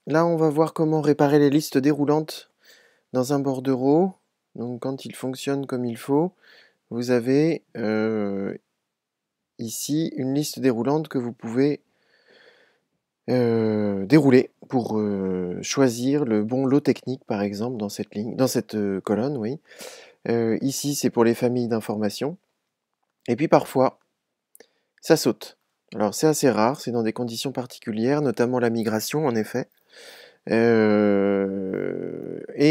Là, on va voir comment réparer les listes déroulantes dans un bordereau. Donc, quand il fonctionne comme il faut, vous avez ici une liste déroulante que vous pouvez dérouler pour choisir le bon lot technique, par exemple, dans cette ligne, dans cette colonne, oui. Ici, c'est pour les familles d'informations. Et puis parfois, ça saute. Alors, c'est assez rare, c'est dans des conditions particulières, notamment la migration, en effet. Et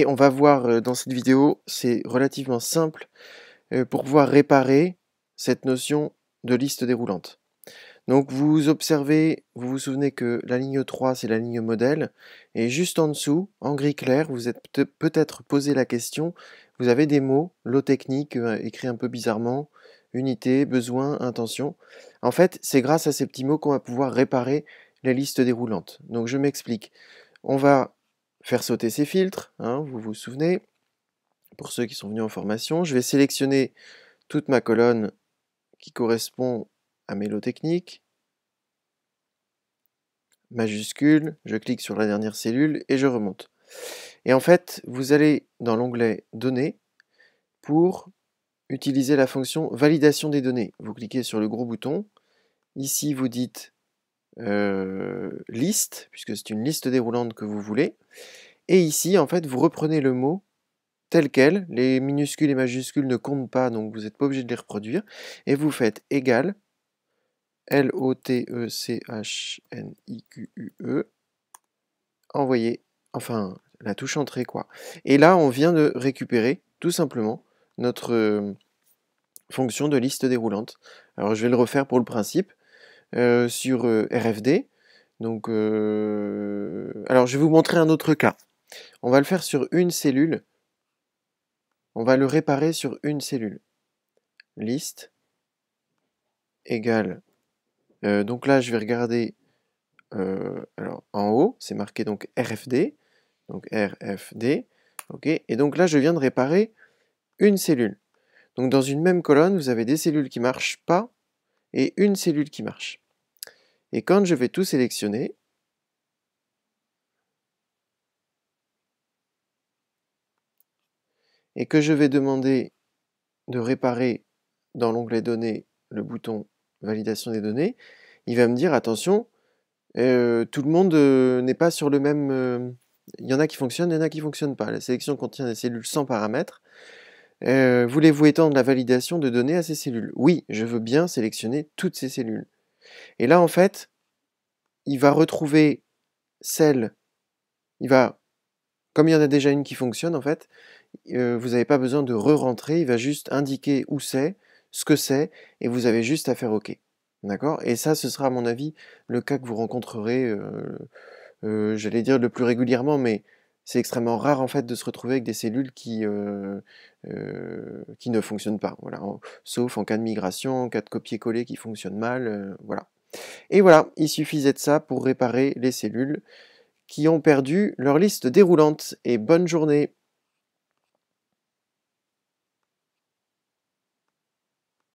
on va voir dans cette vidéo, c'est relativement simple pour pouvoir réparer cette notion de liste déroulante. Donc vous observez, vous vous souvenez que la ligne 3 c'est la ligne modèle, et juste en dessous, en gris clair, vous êtes peut-être posé la question, vous avez des mots, lot technique, écrit un peu bizarrement, unité, besoin, intention. En fait, c'est grâce à ces petits mots qu'on va pouvoir réparer les listes déroulantes. Donc je m'explique. On va faire sauter ces filtres, hein, vous vous souvenez, pour ceux qui sont venus en formation. Je vais sélectionner toute ma colonne qui correspond à mes lots techniques. Majuscule, je clique sur la dernière cellule et je remonte. Et en fait, vous allez dans l'onglet Données pour utiliser la fonction validation des données. Vous cliquez sur le gros bouton. Ici, vous dites liste, puisque c'est une liste déroulante que vous voulez. Et ici, en fait, vous reprenez le mot tel quel. Les minuscules et majuscules ne comptent pas, donc vous n'êtes pas obligé de les reproduire. Et vous faites égal LOTECHNIQUE, envoyer, enfin la touche entrée quoi. Et là, on vient de récupérer tout simplement notre fonction de liste déroulante. Alors je vais le refaire pour le principe sur RFD. Donc, alors je vais vous montrer un autre cas. On va le faire sur une cellule. On va le réparer sur une cellule. Liste égale. Donc là, je vais regarder. Alors en haut, c'est marqué donc RFD. Donc RFD. Ok. Et donc là, je viens de réparer une cellule. Donc dans une même colonne, vous avez des cellules qui ne marchent pas et une cellule qui marche. Et quand je vais tout sélectionner, et que je vais demander de réparer dans l'onglet Données le bouton Validation des données, il va me dire attention, tout le monde n'est pas sur le même... il y en a qui fonctionnent, il y en a qui ne fonctionnent pas. La sélection contient des cellules sans paramètres. Voulez-vous étendre la validation de données à ces cellules? Oui, je veux bien sélectionner toutes ces cellules. Et là, en fait, il va retrouver celle, comme il y en a déjà une qui fonctionne, en fait, vous n'avez pas besoin de re-rentrer, il va juste indiquer où c'est, ce que c'est, et vous avez juste à faire OK. D'accord? Et ça, ce sera à mon avis le cas que vous rencontrerez, j'allais dire le plus régulièrement, mais c'est extrêmement rare en fait de se retrouver avec des cellules qui ne fonctionnent pas. Voilà. Sauf en cas de migration, en cas de copier-coller qui fonctionne mal, voilà. Et voilà, il suffisait de ça pour réparer les cellules qui ont perdu leur liste déroulante. Et bonne journée!